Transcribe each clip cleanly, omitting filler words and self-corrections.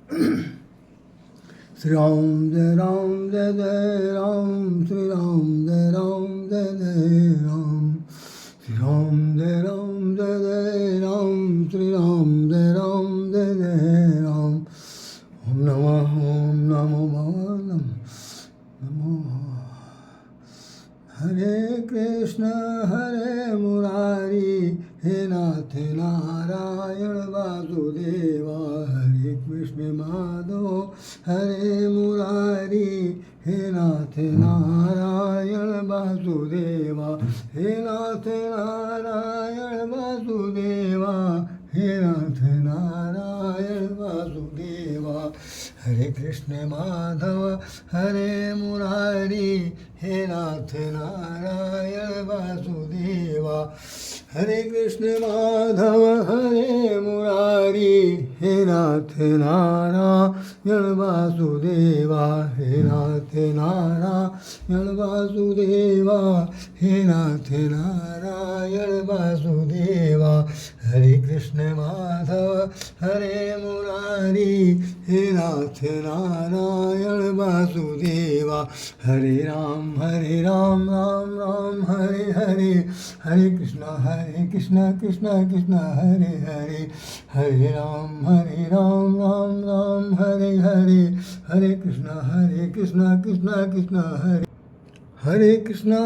श्री राम जय जय राम, श्री राम जय जय राम, श्री राम जय जय राम, श्री राम जय जय राम। ओम नमो भगवान नमो। हरे कृष्ण मुरारी, हे नाथ नारायण वासुदेवा। हरे कृष्ण माधव हरे मुरारी, हे नाथ नारायण वासुदेवा। हे नाथ नारायण वासुदेवा, हे नाथ नारायण वासुदेवा। हरे कृष्ण माधव हरे मुरारी, हे नाथ नारायण वासुदेवा। हरे कृष्ण माधव हरे मुरारी, हे नाथ नारायण वासुदेवा। हे नाथ नारायण वासुदेवा, हे नाथ नारायण वासुदेवा। हरे कृष्ण माधव हरे मुरारी, हे नाथ नारायण वासुदेवा। हरे राम राम राम हरे हरे, हरे कृष्ण कृष्ण कृष्ण हरे हरे। हरे राम राम राम हरे हरे, हरे कृष्ण कृष्ण कृष्ण हरे। हरे कृष्ण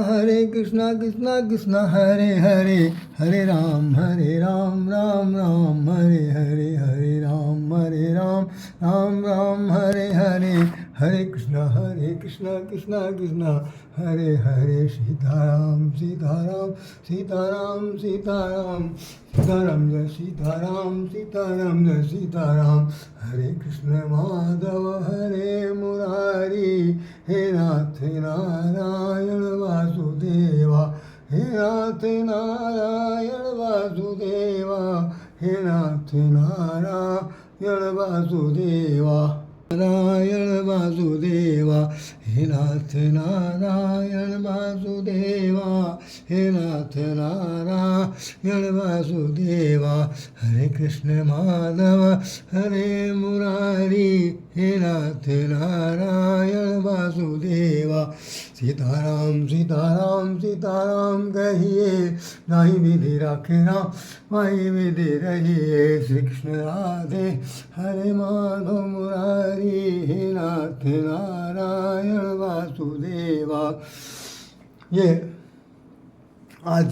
कृष्ण कृष्ण हरे हरे। हरे राम राम राम हरे हरे। हरे राम राम राम हरे हरे। हरे कृष्ण कृष्ण कृष्ण हरे हरे। सीताराम सीताराम सीताराम सीताराम सीताराम जय सीताराम सीताराम जय सीताराम। हरे कृष्ण माधव हरे मुरारी, हे नाथ नारायण वासुदेवा। हे नाथ नारायण वासुदेवा, हे नाथ नारायण वासुदेवा। नारायण वासुदेवा, हे नाथ नारायण वासुदेवा। हे नाथ नारायण वासुदेवा। हरे कृष्ण माधव हरे मुरारी, हे नाथ नारायण वासुदेवा। सीताराम सीताराम सीताराम कहिए, नाही विधि राखे राम, माही विधि रहिए। श्री कृष्ण राधे हरे माधव मुरारी, हे नाथ नारायण वासुदेवा। ये आज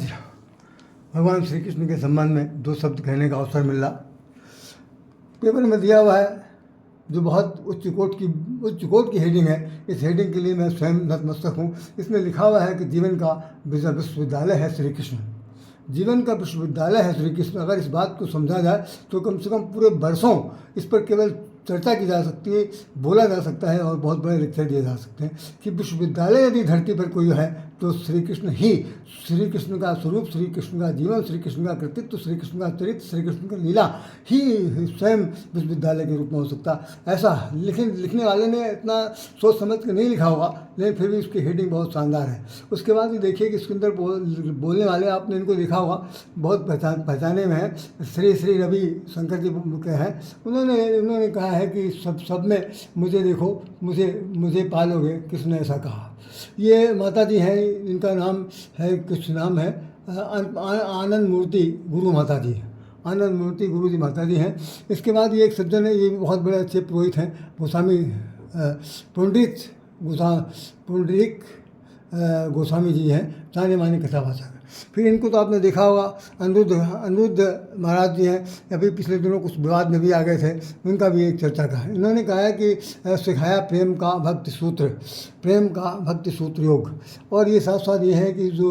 भगवान श्री कृष्ण के संबंध में दो शब्द कहने का अवसर मिला। पेपर में दिया हुआ है जो बहुत उच्च कोट की हेडिंग है। इस हेडिंग के लिए मैं स्वयं नतमस्तक हूँ। इसमें लिखा हुआ है कि जीवन का विश्वविद्यालय है श्री कृष्ण। जीवन का विश्वविद्यालय है श्री कृष्ण। अगर इस बात को समझा जाए तो कम से कम पूरे बरसों इस पर केवल चर्चा की जा सकती है, बोला जा सकता है और बहुत बड़े लेक्चर दिए जा सकते हैं कि विश्वविद्यालय यदि धरती पर कोई है तो श्री कृष्ण ही। श्री कृष्ण का स्वरूप, श्री कृष्ण का जीवन, श्री कृष्ण का कृतित्व, श्री कृष्ण का चरित्र, श्री कृष्ण का लीला ही स्वयं विश्वविद्यालय के रूप में हो सकता। ऐसा लिखने वाले ने इतना सोच समझ कर नहीं लिखा होगा, लेकिन फिर भी उसकी हेडिंग बहुत शानदार है। उसके बाद ये देखिए कि इसके अंदर बोलने वाले, आपने इनको देखा होगा, बहुत पहचाने में है। श्री रवि शंकर जी के हैं। उन्होंने कहा है कि सब में मुझे देखो, मुझे पालोगे, किसने ऐसा कहा। ये माता जी हैं, इनका नाम है, कुछ नाम है आनंद मूर्ति गुरु माता जी। आनंद मूर्ति गुरु जी माता जी हैं। इसके बाद ये एक सज्जन है, ये बहुत बड़े अच्छे पुरोहित हैं, गोस्वामी पुंडरीक गोस्वामी जी हैं, जाने माने कथावाचक। फिर इनको तो आपने देखा होगा, अनिरुद्ध महाराज जी हैं, अभी पिछले दिनों कुछ विवाद में भी आ गए थे, उनका भी एक चर्चा का है। इन्होंने कहा है कि सिखाया प्रेम का भक्ति सूत्र योग। और ये साथ साथ ये है कि जो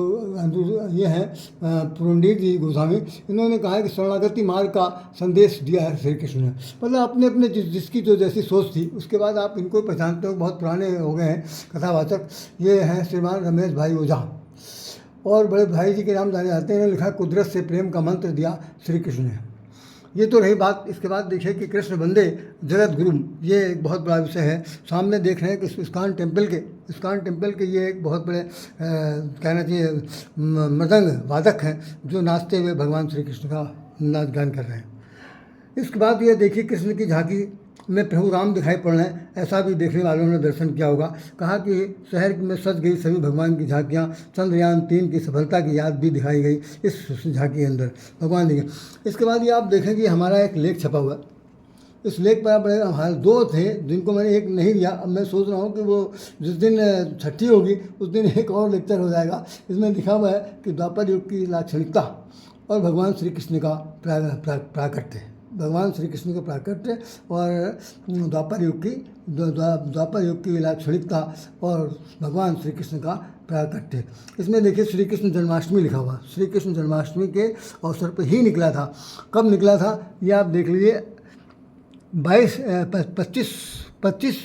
ये हैं पुंडरीक जी गोस्वामी, इन्होंने कहा है कि शरणागति मार्ग का संदेश दिया है श्री कृष्ण ने। मतलब अपने जिसकी जो जैसी सोच थी। उसके बाद आप इनको पहचानते हो, बहुत पुराने हो गए हैं कथावाचक। ये हैं श्रीमान रमेश भाई ओझा, और बड़े भाई जी के नाम जाने जाते हैं। इन्होंने लिखा कुदरत से प्रेम का मंत्र दिया श्री कृष्ण ने। ये तो रही बात। इसके बाद देखिए कि कृष्ण वंदे जगत गुरु, ये एक बहुत बड़ा विषय है। सामने देख रहे हैं कि इस्कॉन टेम्पल के ये एक बहुत बड़े कहना चाहिए मृदंग वादक हैं, जो नाचते हुए भगवान श्री कृष्ण का नाच गान कर रहे हैं। इसके बाद ये देखिए कृष्ण की झांकी में प्रभु राम दिखाई पड़ रहे हैं, ऐसा भी देखने वालों ने दर्शन किया होगा। कहा कि शहर में सज गई सभी भगवान की झांकियाँ, चंद्रयान-3 की सफलता की याद भी दिखाई गई इस झांकी के अंदर, भगवान दिखे। इसके बाद ये आप देखेंगे हमारा एक लेख छपा हुआ है। इस लेख पर बड़े हमारे 2 थे जिनको मैंने एक नहीं दिया। अब मैं सोच रहा हूँ कि वो जिस दिन छठी होगी उस दिन एक और लेक्चर हो जाएगा। इसमें लिखा हुआ है कि द्वापर युग की लाक्षणिकता और भगवान श्री कृष्ण का प्राकट्य, भगवान श्री कृष्ण का प्राकट्य और द्वापर युग की लाक्षणिकता और भगवान श्री कृष्ण का प्राकट्य। इसमें देखिए श्री कृष्ण जन्माष्टमी लिखा हुआ। श्री कृष्ण जन्माष्टमी के अवसर पर ही निकला था। कब निकला था ये आप देख लीजिए, 25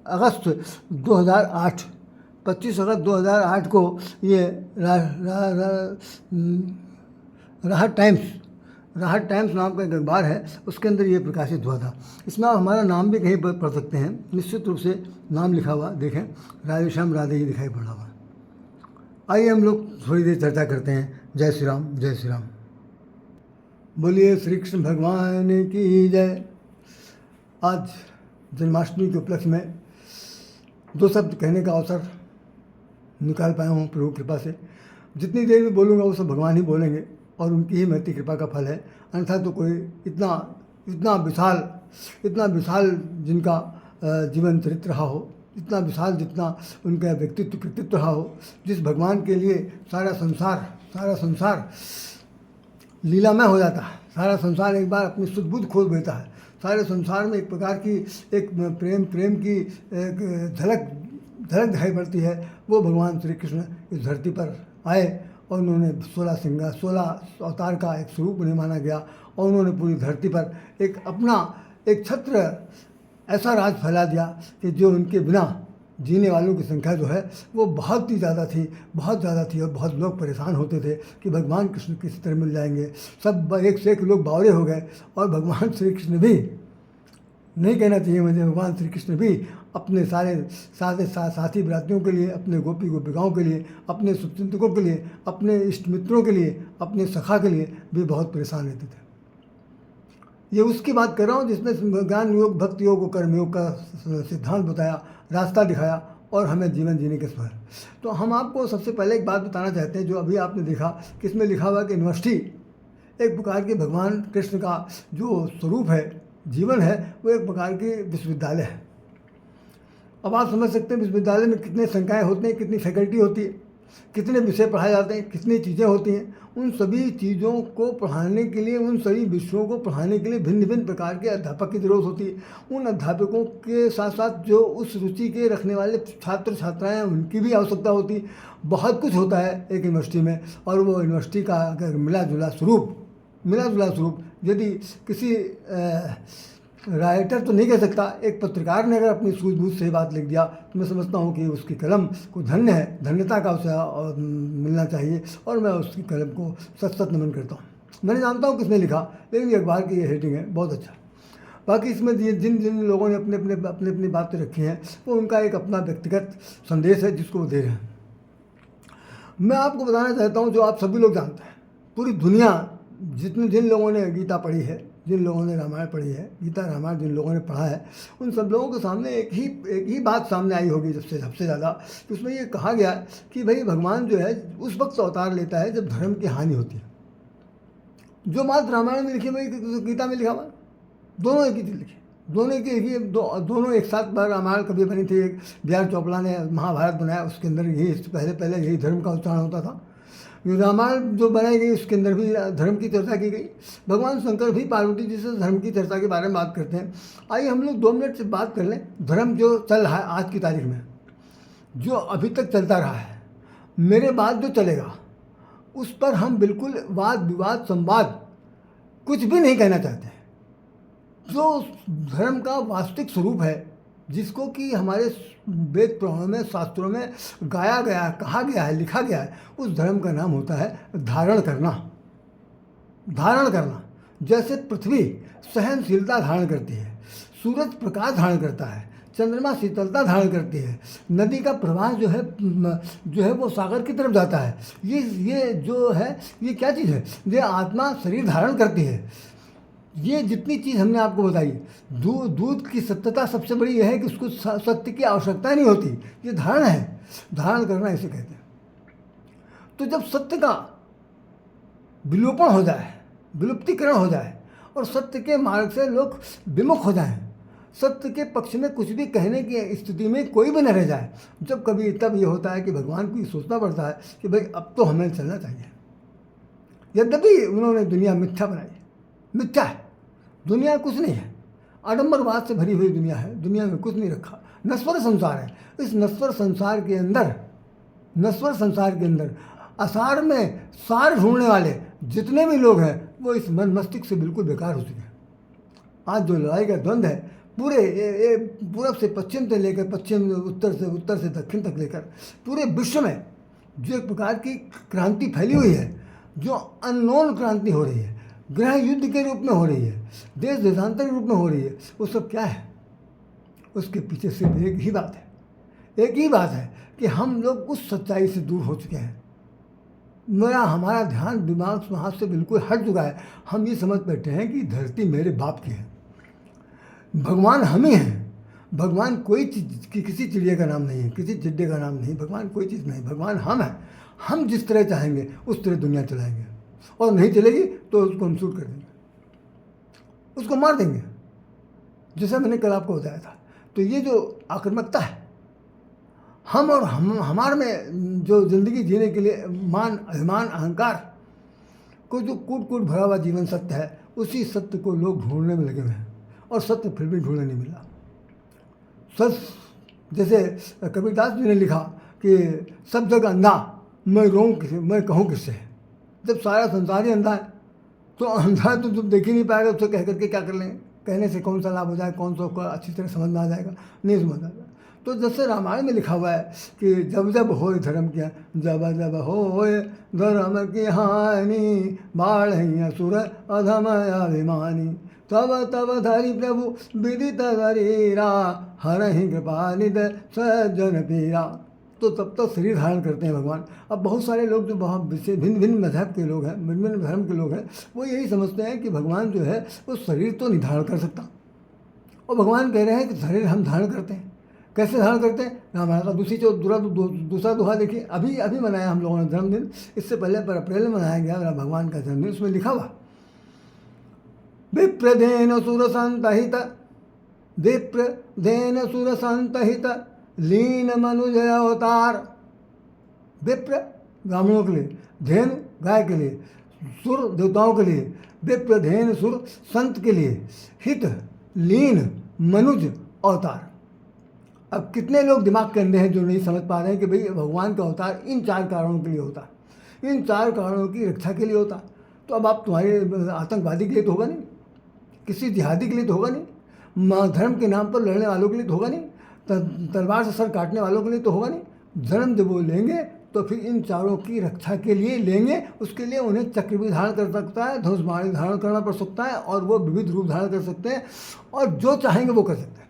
अगस्त 2008, 25 अगस्त 2008 को ये राहत टाइम्स नाम का एक अखबार है, उसके अंदर ये प्रकाशित हुआ था। इसमें आप हमारा नाम भी कहीं पढ़ सकते हैं, निश्चित रूप से नाम लिखा हुआ देखें, राधेश्याम राधे ही दिखाई पड़ रहा हुआ। आइए हम लोग थोड़ी देर चर्चा करते हैं। जय श्री राम, जय श्री राम। बोलिए श्री कृष्ण भगवान की जय। आज जन्माष्टमी के उपलक्ष्य में 2 शब्द कहने का अवसर निकाल पाया हूँ प्रभु कृपा से। जितनी देर में बोलूँगा वो सब भगवान ही बोलेंगे और उनकी ही महती कृपा का फल है। अन्यथा तो कोई इतना विशाल जिनका जीवन चरित्र रहा हो, इतना विशाल जितना उनका व्यक्तित्व कृतित्व रहा हो, जिस भगवान के लिए सारा संसार लीलामय हो जाता है, सारा संसार एक बार अपनी सुध-बुध खो देता है, सारे संसार में एक प्रकार की एक प्रेम की एक झलक दिखाई पड़ती है। वो भगवान श्री कृष्ण इस धरती पर आए और उन्होंने 16 अवतार का एक स्वरूप उन्हें माना गया और उन्होंने पूरी धरती पर एक छत्र ऐसा राज फैला दिया कि जो उनके बिना जीने वालों की संख्या जो है वो बहुत ज़्यादा थी और बहुत लोग परेशान होते थे कि भगवान कृष्ण किस तरह मिल जाएंगे। सब एक से एक लोग बावरे हो गए और भगवान श्री कृष्ण भी, नहीं कहना चाहिए मुझे, भगवान श्री कृष्ण भी अपने साथी बरातियों के लिए, अपने गोपिकाओं के लिए, अपने शुभचिंतकों के लिए, अपने इष्ट मित्रों के लिए, अपने सखा के लिए भी बहुत परेशान रहते थे। ये उसकी बात कर रहा हूँ जिसने ज्ञान योग, भक्ति योग और कर्म योग का सिद्धांत बताया, रास्ता दिखाया और हमें जीवन जीने के स्वर। तो हम आपको सबसे पहले एक बात बताना चाहते हैं जो अभी आपने देखा कि इसमें लिखा हुआ कि यूनिवर्सिटी एक प्रकार के भगवान कृष्ण का जो स्वरूप है, जीवन है, वो एक प्रकार के विश्वविद्यालय है। अब आप समझ सकते हैं विश्वविद्यालय में कितने संकाय होते हैं, कितनी फैकल्टी होती है, कितने विषय पढ़ाए जाते हैं, कितनी चीज़ें होती हैं। उन सभी चीज़ों को पढ़ाने के लिए, उन सभी विषयों को पढ़ाने के लिए भिन्न प्रकार के अध्यापक की ज़रूरत होती है। उन अध्यापकों के साथ साथ जो उस रुचि के रखने वाले छात्र छात्राएँ हैं उनकी भी आवश्यकता होती है। बहुत कुछ होता है एक यूनिवर्सिटी में और वो यूनिवर्सिटी का अगर मिला जुला स्वरूप यदि किसी राइटर तो नहीं कह सकता, एक पत्रकार ने अगर अपनी सूझबूझ से बात लिख दिया तो मैं समझता हूँ कि उसकी कलम को धन्यता का उसे मिलना चाहिए और मैं उसकी कलम को सत नमन करता हूँ। मैंने जानता हूँ किसने लिखा, लेकिन ये अखबार की ये हेडिंग है, बहुत अच्छा। बाकी इसमें जिन लोगों ने अपनी बातें रखी हैं वो उनका एक अपना व्यक्तिगत संदेश है जिसको वो दे रहे हैं। मैं आपको बताना चाहता हूँ, जो आप सभी लोग जानते हैं, पूरी दुनिया जिन लोगों ने गीता पढ़ी है, जिन लोगों ने रामायण पढ़ी है, गीता रामायण जिन लोगों ने पढ़ा है, उन सब लोगों के सामने एक ही बात सामने आई होगी सबसे ज़्यादा, कि उसमें ये कहा गया कि भाई भगवान जो है उस वक्त अवतार लेता है जब धर्म की हानि होती है। जो बात रामायण में लिखी है वही गीता में लिखा हुआ, दोनों एक ही चीज़ लिखी, दोनों एक साथ रामायण कभी बनी थी। एक बी.आर. चोपड़ा ने महाभारत बनाया, उसके अंदर यही पहले यही धर्म का उच्चारण होता था। रामायण जो बनाई गई उसके अंदर भी धर्म की चर्चा की गई। भगवान शंकर भी पार्वती जी से धर्म की चर्चा के बारे में बात करते हैं। आइए हम लोग 2 मिनट से बात कर लें धर्म जो चल रहा है आज की तारीख में, जो अभी तक चलता रहा है, मेरे बाद जो चलेगा उस पर हम बिल्कुल वाद विवाद संवाद कुछ भी नहीं कहना चाहते। जो धर्म का वास्तविक स्वरूप है, जिसको कि हमारे वेद पुराणों में, शास्त्रों में गाया गया, कहा गया है, लिखा गया है, उस धर्म का नाम होता है धारण करना। जैसे पृथ्वी सहनशीलता धारण करती है, सूरज प्रकाश धारण करता है, चंद्रमा शीतलता धारण करती है, नदी का प्रवाह जो है वो सागर की तरफ जाता है। ये जो है ये क्या चीज़ है? ये आत्मा शरीर धारण करती है। ये जितनी चीज़ हमने आपको बताई, दूध की सत्यता सबसे बड़ी यह है कि उसको सत्य की आवश्यकता नहीं होती, ये धारण है, धारण करना इसे कहते हैं। तो जब सत्य का विलोपन हो जाए, विलुप्तिकरण हो जाए और सत्य के मार्ग से लोग विमुख हो जाएं, सत्य के पक्ष में कुछ भी कहने की स्थिति में कोई भी न रह जाए, जब कभी तब ये होता है कि भगवान को ये सोचना पड़ता है कि भाई अब तो हमें चलना चाहिए। यद्यपि उन्होंने दुनिया मिथ्या बनाई, मिथ्या है, दुनिया कुछ नहीं है, आडंबरवाद से भरी हुई दुनिया है, दुनिया में कुछ नहीं रखा, नश्वर संसार है। इस नश्वर संसार के अंदर, नश्वर संसार के अंदर आसार में सार ढूंढने वाले जितने भी लोग हैं वो इस मन मस्तिष्क से बिल्कुल बेकार हो चुके हैं। आज जो लड़ाई का द्वंद्व है पूरे पूरब से पश्चिम से लेकर पश्चिम, उत्तर से दक्षिण तक लेकर पूरे विश्व में जो एक प्रकार की क्रांति फैली हुई है, जो अननोन क्रांति हो रही है, गृह युद्ध के रूप में हो रही है, देश देशांतर के रूप में हो रही है, वो सब क्या है? उसके पीछे सिर्फ एक ही बात है, एक ही बात है कि हम लोग उस सच्चाई से दूर हो चुके हैं। हमारा ध्यान दिमाग वहाँ से बिल्कुल हट चुका है। हम ये समझ बैठे हैं कि धरती मेरे बाप की है, भगवान हम ही हैं। भगवान कोई चीज, किसी चिड़िया का नाम नहीं है, किसी चिड्डे का नाम नहीं, भगवान कोई चीज़ नहीं, भगवान हम हैं। हम जिस तरह चाहेंगे उस तरह दुनिया चलाएंगे, और नहीं चलेगी तो उसको हम शूट कर देंगे, उसको मार देंगे, जैसा मैंने कल आपको बताया था। तो ये जो आक्रामकता है, हम और हमारे में जो ज़िंदगी जीने के लिए मान, अभिमान, अहंकार को जो कूट कूट भरा हुआ जीवन सत्य है, उसी सत्य को लोग ढूंढने में लगे हुए हैं और सत्य फिर भी ढूंढने नहीं मिला। सच, जैसे कबीरदास जी ने लिखा कि सब जगह अंधा, मैं रोऊं किसे, मैं कहूँ किससे। जब सारा संसार ही अंधा है तो अंधा है तो तुम देख ही नहीं पाएगा, उससे कह करके क्या कर लेंगे? कहने से कौन सा लाभ हो जाए, कौन सा अच्छी तरह समझ में आ जाएगा? नहीं समझ आ जाएगा। तो जैसे रामायण में लिखा हुआ है कि जब जब होए धर्म की, जब जब होए धर्म की हानि, बाढ़ असुर अधम अभिमानी, तब तब धरि प्रभु विदित शरीरा, हरहि कृपानिध सज्जन पीरा। तो तब तक शरीर धारण करते हैं भगवान। अब बहुत सारे लोग जो बहुत भिन्न भिन्न मजहब के लोग हैं, भिन्न भिन्न धर्म के लोग हैं, वो यही समझते हैं कि भगवान जो है वो शरीर तो नहीं धारण कर सकता, और भगवान कह रहे हैं कि शरीर हम धारण करते हैं। कैसे धारण करते हैं? हमारा दूसरा दोहा देखिए, अभी अभी मनाया हम लोगों ने जन्मदिन, इससे पहले पर अप्रैल में मनाया गया भगवान का जन्मदिन। उसमें लिखा हुआ विप्रधेन सुर संतहित, विप्रधेन सुर संतहित लीन मनुज अवतार। विप्र ब्राह्मणों के लिए, धेनु गाय के लिए, सुर देवताओं के लिए, विप्र धेनु सुर संत के लिए, हित लीन मनुज अवतार। अब कितने लोग दिमाग के अंधे हैं जो नहीं समझ पा रहे हैं कि भाई भगवान का अवतार इन 4 कारणों के लिए होता, इन 4 कारणों की रक्षा के लिए होता। तो अब आप तुम्हारे आतंकवादी के लिए तो होगा नहीं, किसी जिहादी के लिए तो होगा नहीं, धर्म के नाम पर लड़ने वालों के लिए तो होगा नहीं, तलवार से सर काटने वालों के लिए तो होगा नहीं। जन्म जब वो लेंगे तो फिर इन 4 की रक्षा के लिए लेंगे। उसके लिए उन्हें चक्र भी धारण कर सकता है, धनुष बाण धारण करना पड़ सकता है, और वो विविध रूप धारण कर सकते हैं, और जो चाहेंगे वो कर सकते हैं।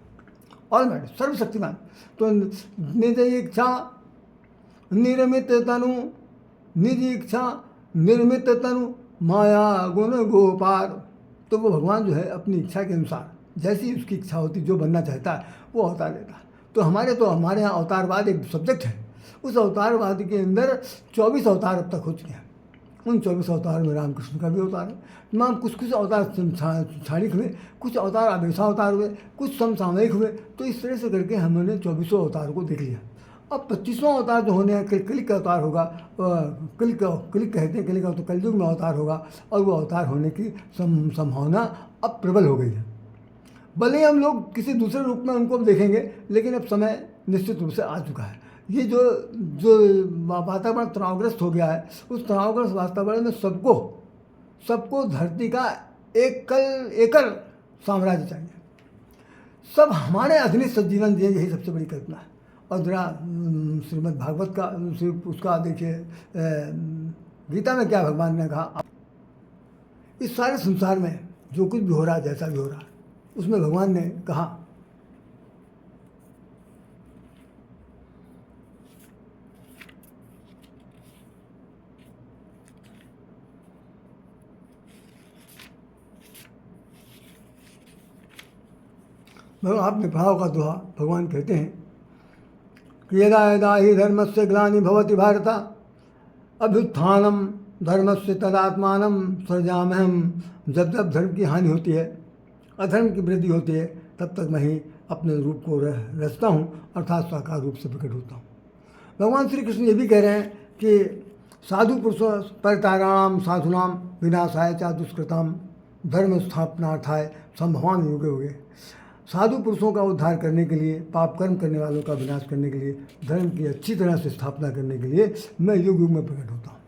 ऑलमाइटी, सर्वशक्तिमान। तो निज इच्छा निर्मित तनु, निज इच्छा निर्मित तनु, माया गुण गोपार। तो वो भगवान जो है अपनी इच्छा के अनुसार, जैसी उसकी इच्छा होती, जो बनना चाहता है वो अवतार लेता है। तो हमारे यहाँ अवतारवाद एक सब्जेक्ट है। उस अवतारवाद के अंदर 24 अवतार अब तक हो चुके हैं। उन 24 अवतार में रामकृष्ण का भी अवतार है। तमाम कुछ अवतार क्षणिक हुए, कुछ अवतार आवेशावतार हुए, कुछ समसामयिक हुए। तो इस तरह से करके हमने 24 अवतार को देख लिया। अब 25वां अवतार जो होने हैं, कलिक का अवतार होगा। कलिक कहते हैं, कलिक तो कलयुग में अवतार होगा, और वो अवतार होने की संभावना अब प्रबल हो गई है। भले ही हम लोग किसी दूसरे रूप में उनको देखेंगे, लेकिन अब समय निश्चित रूप से आ चुका है। ये जो वातावरण तनावग्रस्त हो गया है, उस तनावग्रस्त वातावरण में सबको धरती का एकल साम्राज्य चाहिए। सब हमारे अधीन जीवन जिए, यही सबसे बड़ी कल्पना है। और जरा श्रीमद् भागवत का उसका देखिए, गीता में क्या भगवान ने कहा। इस सारे संसार में जो कुछ भी हो रहा है, जैसा भी हो रहा है, उसमें भगवान ने कहा आपने पढ़ा होगा दोहा, भगवान कहते हैं कि यदा यदा ही धर्मस्य ग्लानि भवति भारत अभ्युत्थानम धर्मस्य तदात्मानं सृजाम्यहम्। जब जब धर्म की हानि होती है, अधर्म की वृद्धि होती है, तब तक मैं ही अपने रूप को रचता हूँ, अर्थात साकार रूप से प्रकट होता हूँ। भगवान श्री कृष्ण ये भी कह रहे हैं कि साधु पुरुषों परिताराणाम साधुनाम विनाशाय च दुष्कृताम धर्म स्थापनार्थाय संभवान युगे हुए। साधु पुरुषों का उद्धार करने के लिए, पाप कर्म करने वालों का विनाश करने के लिए, धर्म की अच्छी तरह से स्थापना करने के लिए मैं युग युग में प्रकट होता हूँ।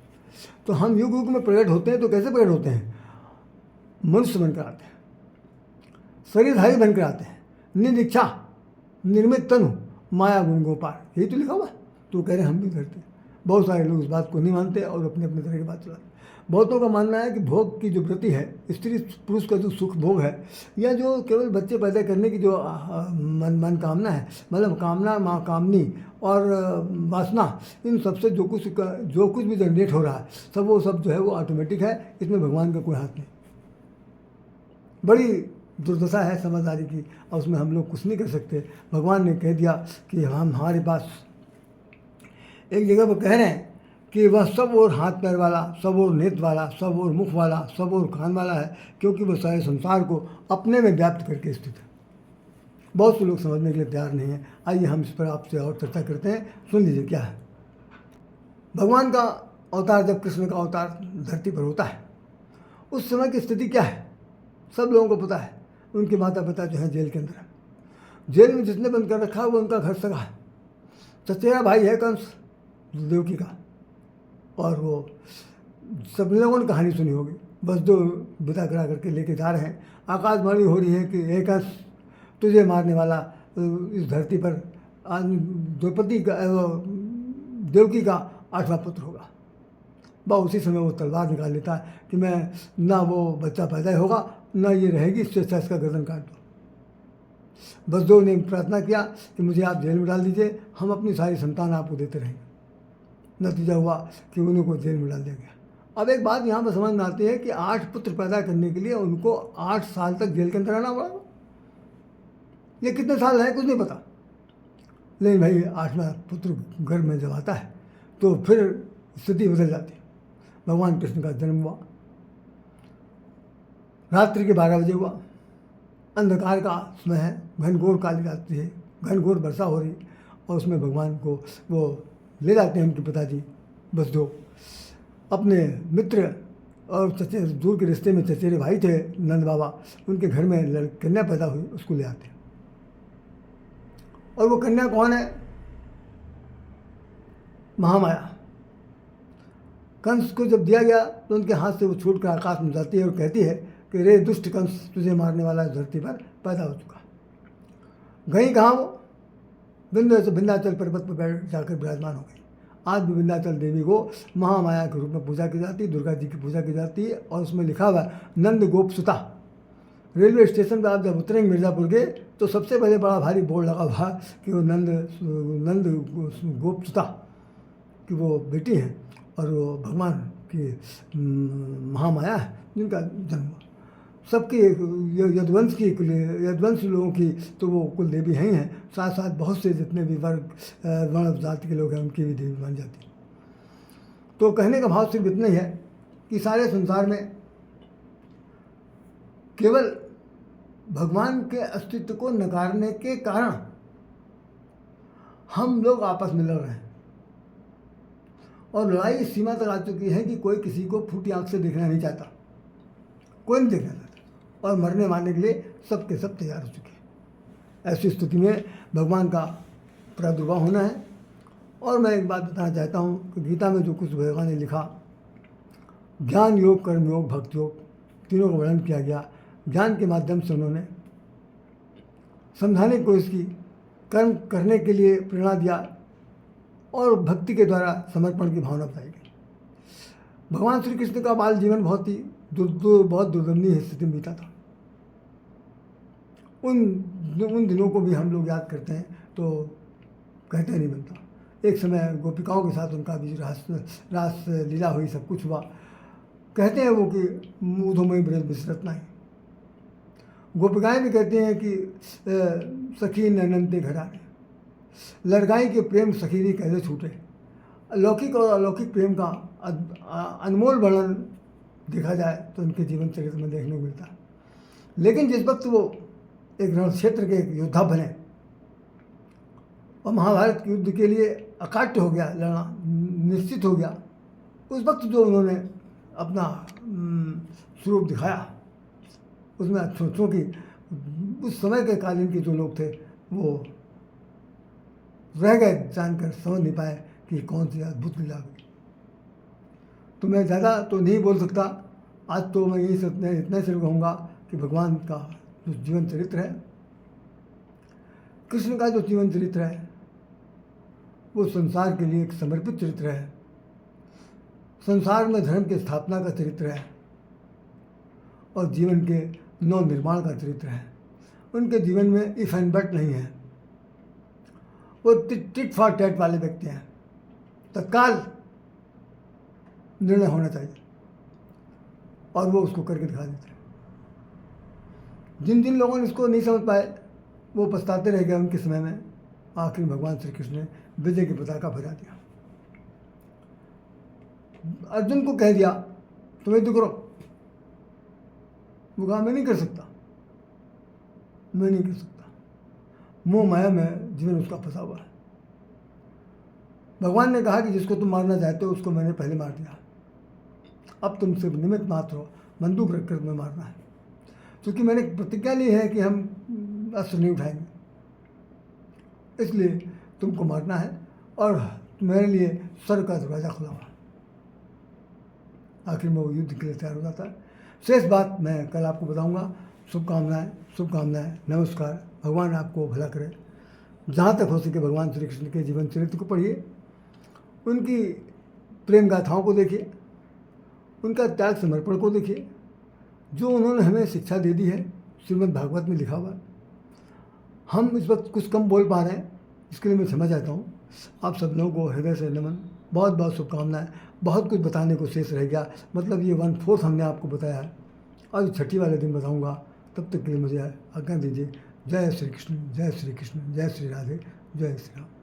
तो हम युग युग में प्रकट होते हैं तो कैसे प्रकट होते हैं? मनुष्य बनकर आते हैं, शरीरधारी बनकर आते हैं, निरीक्षा निर्मित तनु माया गुण गोपाल, यही तो लिखा हुआ। तो कह रहे हम भी करते हैं। बहुत सारे लोग इस बात को नहीं मानते और अपने अपने तरह की बात चलाते हैं। बहुतों का मानना है कि भोग की जो वृत्ति है, स्त्री पुरुष का जो सुख भोग है, या जो केवल बच्चे पैदा करने की जो मन कामना है, मतलब कामना माँ कामनी और वासना, इन सबसे जो कुछ भी जनरेट हो रहा है सब वो सब जो है वो ऑटोमेटिक है, इसमें भगवान का कोई हाथ नहीं। बड़ी दुर्दशा है समझदारी की, और उसमें हम लोग कुछ नहीं कर सकते। भगवान ने कह दिया कि हमारे पास एक जगह पर कह रहे हैं कि वह सब और हाथ पैर वाला, सब और नेत्र वाला, सब और मुख वाला, सब और कान वाला है, क्योंकि वह सारे संसार को अपने में व्याप्त करके स्थित है। बहुत से लोग समझने के लिए तैयार नहीं है। आइए हम इस पर आपसे और चर्चा करते हैं। सुन लीजिए क्या है। भगवान का अवतार, जब कृष्ण का अवतार धरती पर होता है, उस समय की स्थिति क्या है सब लोगों को पता है। उनके माता पिता जो हैं जेल के अंदर है। जेल में जिसने बंद कर रखा है वो उनका घर सगा है, चचेरा भाई है कंस देवकी का। और वो सब लोगों ने कहानी सुनी होगी। बस जो विदा करा करके लेके जा रहे हैं, आकाशवाणी हो रही है कि हे कंस, तुझे मारने वाला इस धरती पर द्रौपदी का देवकी का 8वां पुत्र होगा। बस उसी समय वो तलवार निकाल लेता है कि मैं ना वो बच्चा पैदा ही होगा ना ये रहेगी, इससे अच्छा इसका गर्दन काट दो। बस दो ने प्रार्थना किया कि मुझे आप जेल में डाल दीजिए, हम अपनी सारी संतान आपको देते रहेंगे। नतीजा हुआ कि उन्हीं को जेल में डाल दिया गया। अब एक बात यहाँ पर समझ में आती है कि 8 पुत्र पैदा करने के लिए उनको 8 साल तक जेल के अंदर रहना पड़ा। ये कितने साल है कुछ नहीं पता, लेकिन भाई 8वां पुत्र घर में जब आता है तो फिर स्थिति बदल जाती है। भगवान कृष्ण का जन्म हुआ, रात्रि के 12 बजे हुआ, अंधकार का समय है, घनघोर काली रात्रि है, घनघोर वर्षा हो रही, और उसमें भगवान को वो ले जाते हैं उनके पिताजी बसदेव, अपने मित्र और दूर के रिश्ते में चचेरे भाई थे नंद बाबा, उनके घर में कन्या पैदा हुई, उसको ले आते हैं। और वो कन्या कौन है? महामाया। कंस को जब दिया गया तो उनके हाथ से वो छूट कर आकाश में जाती है और कहती है कि रे दुष्ट कंस, तुझे मारने वाला धरती पर पैदा हो चुका। गई कहाँ वो? विंध्याचल पर्वत पर बैठ जाकर विराजमान हो गई। आज भी विंध्याचल देवी को महामाया के रूप में पूजा की जाती है, दुर्गा जी की पूजा की जाती है। और उसमें लिखा हुआ है नंद गोप सुता। रेलवे स्टेशन पर आप जब उतरेंगे मिर्ज़ापुर के, तो सबसे पहले बड़ा भारी बोर्ड लगा हुआ कि वो नंद गोप सुता कि वो बेटी हैं और वो भगवान की महामाया है जिनका जन्म हुआ। सबकी यदुवंश लोगों की तो वो कुल देवी हैं ही हैं, साथ साथ बहुत से जितने भी वर्ण जाति के लोग हैं उनकी भी देवी बन जाती। तो कहने का भाव सिर्फ इतना ही है कि सारे संसार में केवल भगवान के अस्तित्व को नकारने के कारण हम लोग आपस में लड़ रहे हैं, और लड़ाई इस सीमा तक आ चुकी है कि कोई किसी को फूटी आंख से देखना नहीं चाहता, कोई नहीं देखना चाहता, और मरने मारने के लिए सब के सब तैयार हो चुके हैं। ऐसी स्थिति में भगवान का प्रादुर्भाव होना है। और मैं एक बात बताना चाहता हूँ कि गीता में जो कुछ भगवान ने लिखा, ज्ञान योग, कर्म योग, भक्ति योग, तीनों का वर्णन किया गया। ज्ञान के माध्यम से उन्होंने समझाने की कोशिश की, कर्म करने के लिए प्रेरणा दिया, और भक्ति के द्वारा समर्पण की भावना बताई गई। भगवान श्री कृष्ण का बाल जीवन बहुत ही बहुत दुर्दमनीय स्थिति में बीता था। उन दिनों को भी हम लोग याद करते हैं तो कहते नहीं बनता। एक समय गोपिकाओं के साथ उनका भी रास लीला हुई, सब कुछ हुआ। कहते हैं वो कि ऊधमयी ब्रज विसरत नहीं। गोपिकाएँ भी कहती हैं कि सखी नैनंते घराने, लड़काई के प्रेम सखीरी कैसे छूटे। लौकिक और अलौकिक प्रेम का अनमोल वर्णन देखा जाए तो उनके जीवन चरित्र में देखने को मिलता है। लेकिन जिस वक्त वो एक रण क्षेत्र के एक योद्धा बने और महाभारत युद्ध के लिए अकाट्य हो गया, लड़ना निश्चित हो गया, उस वक्त जो उन्होंने अपना स्वरूप दिखाया, उसमें चूँकि उस समय के कालीन के जो लोग थे वो रह गए, जानकर समझ नहीं पाए कि कौन सी अद्भुत लीला हुई। तो मैं ज़्यादा तो नहीं बोल सकता आज, तो मैं यही इतना सिर्फ कहूँगा कि भगवान का जो जीवन चरित्र है, कृष्ण का जो जीवन चरित्र है, वो संसार के लिए एक समर्पित चरित्र है, संसार में धर्म की स्थापना का चरित्र है और जीवन के नव निर्माण का चरित्र है। उनके जीवन में इफ एंड बट नहीं है, वो टिट फॉर टैट वाले व्यक्ति हैं, तत्काल निर्णय होना चाहिए और वो उसको करके दिखा देते हैं। जिन जिन लोगों ने इसको नहीं समझ पाए वो पछताते रह गए उनके समय में। आखिर भगवान श्री कृष्ण ने विजय की पताका फहरा दिया। अर्जुन को कह दिया तुम युद्ध करो, वो कहा मैं नहीं कर सकता, मैं नहीं कर सकता। मोह माया में जीवन उसका फंसा हुआ है। भगवान ने कहा कि जिसको तुम मारना चाहते हो उसको मैंने पहले मार दिया, अब तुम सिर्फ निमित्त मात्र हो, बंदूक रखकर तुम्हें मारना है। क्योंकि मैंने प्रतिज्ञा ली है कि हम अस्त्र नहीं उठाएंगे, इसलिए तुमको मारना है और मेरे लिए स्वर्ग का दरवाज़ा खुला हुआ। आखिर में वो युद्ध के लिए तैयार हो जाता है। शेष बात मैं कल आपको बताऊंगा। शुभकामनाएं, नमस्कार। भगवान आपको भला करे। जहाँ तक हो सके भगवान श्री कृष्ण के जीवन चरित्र को पढ़िए, उनकी प्रेम गाथाओं को देखिए, उनका त्याग समर्पण को देखिए, जो उन्होंने हमें शिक्षा दे दी है, श्रीमद् भागवत में लिखा हुआ है। हम इस वक्त कुछ कम बोल पा रहे हैं, इसके लिए मैं क्षमा चाहता हूँ। आप सब लोगों को हृदय से नमन, बहुत बहुत शुभकामनाएं। बहुत कुछ बताने को शेष रह गया, मतलब ये 1/4 हमने आपको बताया है, और छठी वाले दिन बताऊँगा। तब तक के लिए मुझे आज्ञा दीजिए। जय श्री कृष्ण, जय श्री कृष्ण, जय श्री राधे, जय श्री राम।